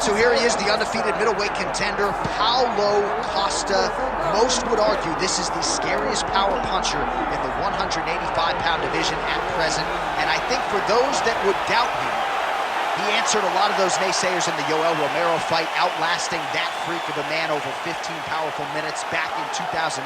right, so here he is, the undefeated middleweight contender, Paulo Costa. Most would argue this is the scariest power puncher in the 185-pound division at present. And I think for those that would doubt him, he answered a lot of those naysayers in the Yoel Romero fight, outlasting that freak of a man over 15 powerful minutes back in 2019.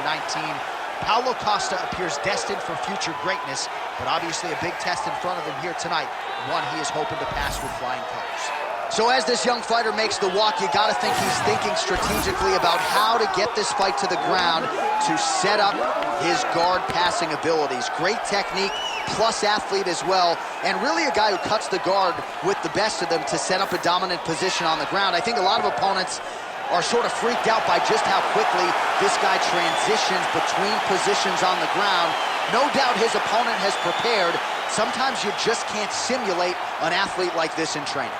Paulo Costa appears destined for future greatness, but obviously a big test in front of him here tonight, one he is hoping to pass with flying colors. So as this young fighter makes the walk, you gotta think he's thinking strategically about how to get this fight to the ground to set up his guard passing abilities. Great technique, plus athlete as well, and really a guy who cuts the guard with the best of them to set up a dominant position on the ground. I think a lot of opponents are sort of freaked out by just how quickly this guy transitions between positions on the ground. No doubt his opponent has prepared. Sometimes you just can't simulate an athlete like this in training.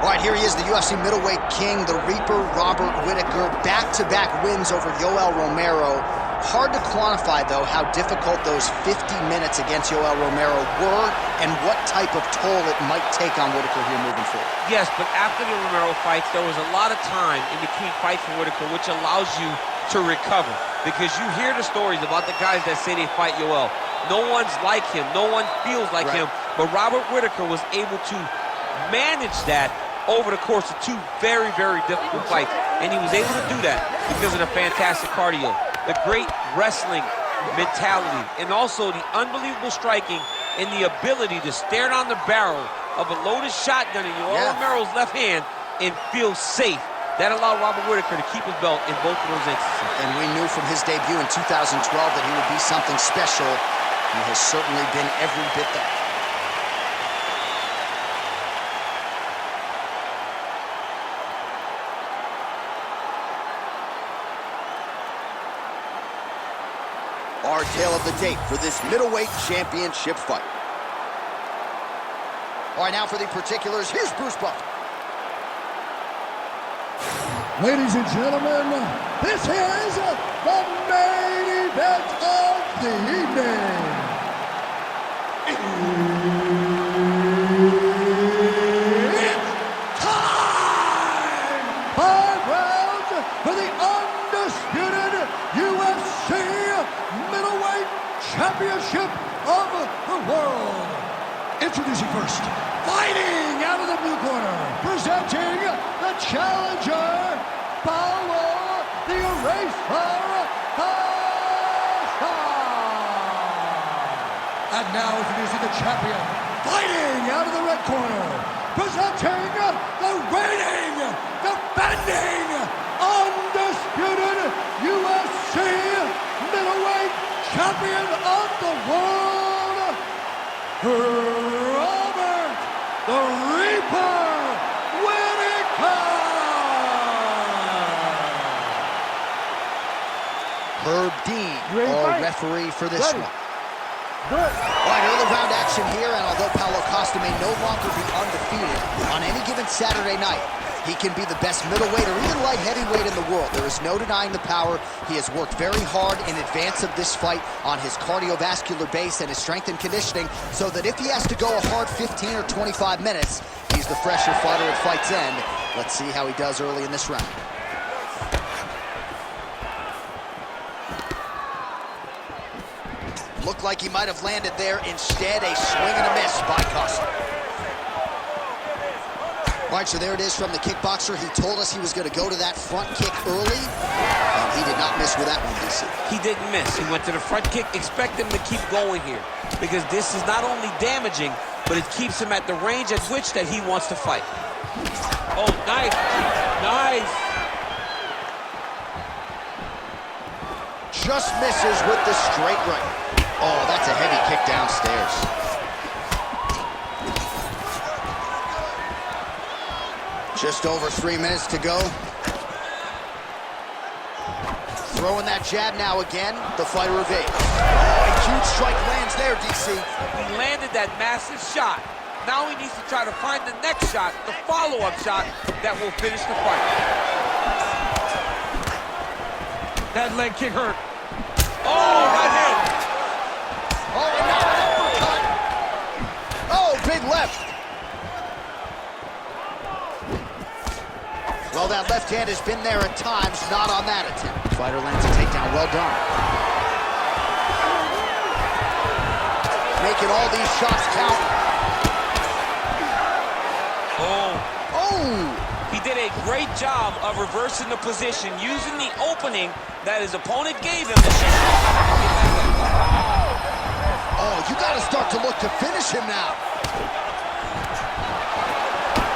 All right, here he is, the UFC middleweight king, the Reaper, Robert Whittaker. Back-to-back wins over Yoel Romero. Hard to quantify, though, how difficult those 50 minutes against Yoel Romero were and what type of toll it might take on Whittaker here moving forward. Yes, but after the Romero fights, there was a lot of time in between fights for Whittaker, which allows you to recover. Because you hear the stories about the guys that say they fight Yoel. No one's like him. No one feels like him. But Robert Whittaker was able to manage that over the course of two very, very difficult fights. And he was able to do that because of the fantastic cardio, the great wrestling mentality, and also the unbelievable striking and the ability to stare down the barrel of a loaded shotgun in Yoel Romero's left hand and feel safe. That allowed Robert Whittaker to keep his belt in both of those instances. And we knew from his debut in 2012 that he would be something special. He has certainly been every bit that. Our tale of the tape for this middleweight championship fight. All right, now for the particulars, here's Bruce Buffer. Ladies and gentlemen, this is the main event of the evening. It's time! 5 rounds for the undisputed UFC middleweight championship of the world. Introducing first, fighting out of the blue corner, presenting the challenger, Paulo the Eraser Costa. And now introducing the champion, fighting out of the red corner, presenting the reigning, defending, undisputed UFC middleweight champion of the world, Robert the Reaper Whittaker. Herb Dean, our referee for this one. All right, early round action here, and although Paulo Costa may no longer be undefeated, on any given Saturday night, he can be the best middleweight or even light heavyweight in the world. There is no denying the power. He has worked very hard in advance of this fight on his cardiovascular base and his strength and conditioning, so that if he has to go a hard 15 or 25 minutes, he's the fresher fighter at fight's end. Let's see how he does early in this round. Looked like he might have landed there. Instead, a swing and a miss by Costa. All right, so there it is from the kickboxer. He told us he was going to go to that front kick early, and he did not miss with that one, DC. He didn't miss. He went to the front kick. Expect him to keep going here, because this is not only damaging, but it keeps him at the range at which that he wants to fight. Oh, nice. Nice. Just misses with the straight right. Oh, that's a heavy kick downstairs. Just over 3 minutes to go. Throwing that jab now again. The fighter evades. Oh, a huge strike lands there, DC. He landed that massive shot. Now he needs to try to find the next shot, the follow-up shot that will finish the fight. That leg kick hurt. Oh, right hand. Oh, and now an uppercut. Oh, big left. Well, that left hand has been there at times, not on that attempt. Fighter lands a takedown, well done. Making all these shots count. Oh! He did a great job of reversing the position, using the opening that his opponent gave him to shake. Oh, you got to start to look to finish him now.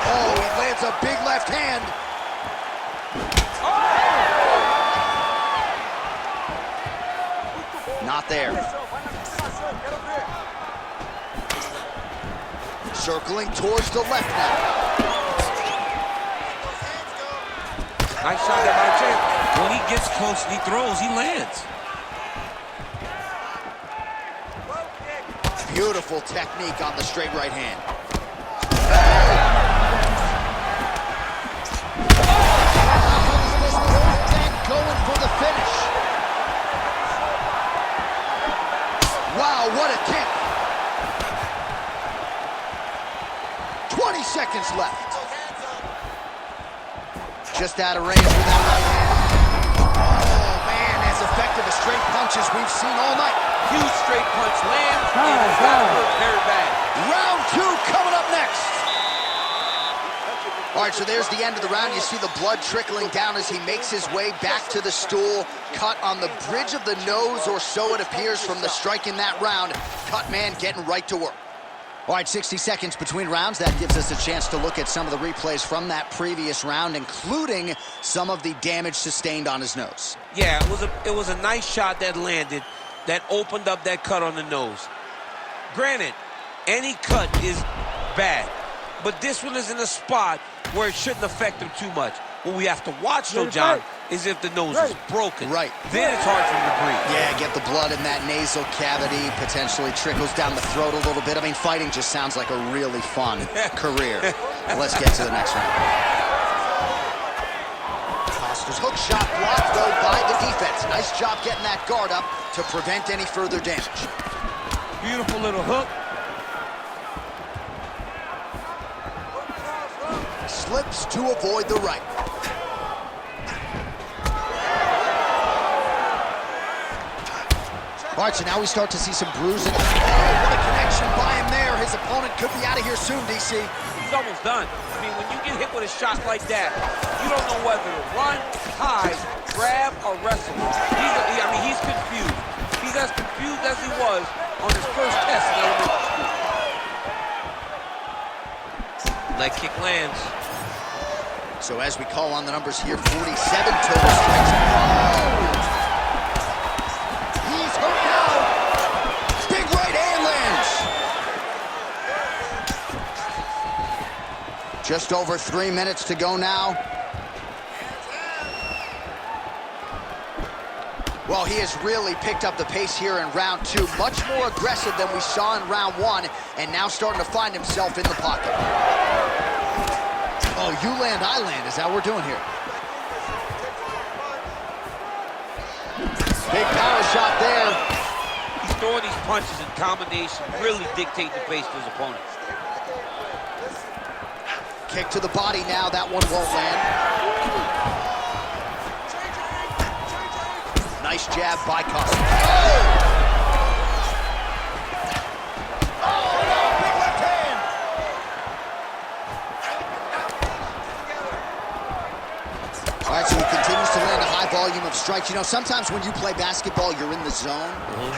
Oh, he lands a big left hand. Not there. Circling towards the left now. Nice shot there by Jay. When he gets close and he throws, he lands. Beautiful technique on the straight right hand. And going for the finish. Wow, what a kick. 20 seconds left. Just out of range with that right hand. Oh, man, as effective a straight punch as we've seen all night. Huge straight punch lands, and it's got to hurt very bad. Round 2 coming up next. All right, so there's the end of the round. You see the blood trickling down as he makes his way back to the stool. Cut on the bridge of the nose, or so it appears from the strike in that round. Cut man getting right to work. All right, 60 seconds between rounds. That gives us a chance to look at some of the replays from that previous round, including some of the damage sustained on his nose. Yeah, it was a nice shot that landed, that opened up that cut on the nose. Granted, any cut is bad, but this one is in a spot where it shouldn't affect him too much. What we have to watch, though, John, is if the nose is broken. Right. Then it's hard for him to breathe. Yeah, get the blood in that nasal cavity, potentially trickles down the throat a little bit. I mean, fighting just sounds like a really fun career. Let's get to the next round. Costa's hook shot blocked, though, by the defense. Nice job getting that guard up to prevent any further damage. Beautiful little hook. Slips to avoid the right. All right, so now we start to see some bruising. Oh, what a connection by him there. His opponent could be out of here soon, DC. He's almost done. I mean, when you get hit with a shot like that, you don't know whether to run, hide, grab, or wrestle. He's confused. He's as confused as he was on his first test in elementary school. Leg kick lands. So as we call on the numbers here, 47 total strikes. Oh! He's hurt now. Big right hand lands. Just over 3 minutes to go now. Well, he has really picked up the pace here in round 2. Much more aggressive than we saw in round 1, and now starting to find himself in the pocket. Oh, you land, I land, is that what we're doing here? Big power shot there. He's throwing these punches in combination, really dictate the pace to his opponent. Kick to the body now, that one won't land. Nice jab by Costa. Oh! All right, so he continues to land a high volume of strikes. You know, sometimes when you play basketball, you're in the zone.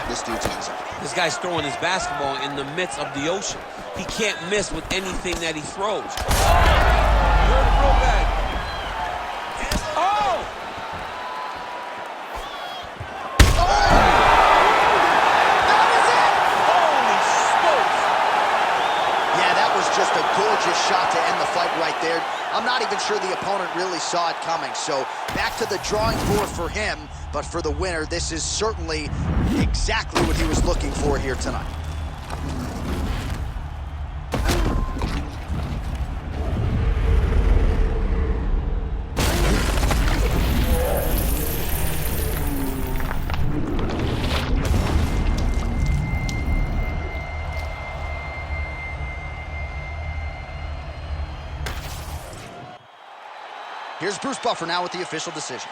This dude's in the zone. This guy's throwing his basketball in the midst of the ocean. He can't miss with anything that he throws. Hurt real bad. Oh! That was it! Holy smokes! Yeah, that was just a gorgeous shot to end the fight right there. I'm not even sure the opponent really saw it coming. So back to the drawing board for him, but for the winner, this is certainly exactly what he was looking for here tonight. Here's Bruce Buffer now with the official decision.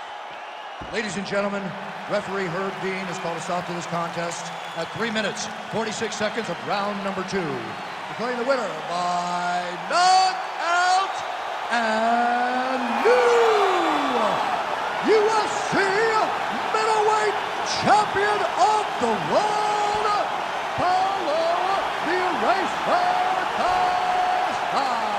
Ladies and gentlemen, referee Herb Dean has called a stop to this contest at 3 minutes, 46 seconds of round number 2. Declaring the winner by knockout and new UFC middleweight champion of the world, Paulo the Eraser Costa.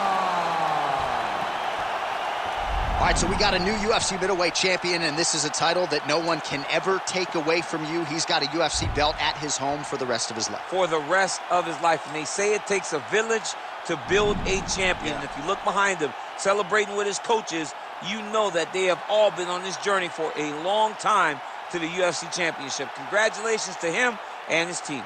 All right, so we got a new UFC middleweight champion, and this is a title that no one can ever take away from you. He's got a UFC belt at his home for the rest of his life. For the rest of his life. And they say it takes a village to build a champion. Yeah. And if you look behind him, celebrating with his coaches, you know that they have all been on this journey for a long time to the UFC championship. Congratulations to him and his team.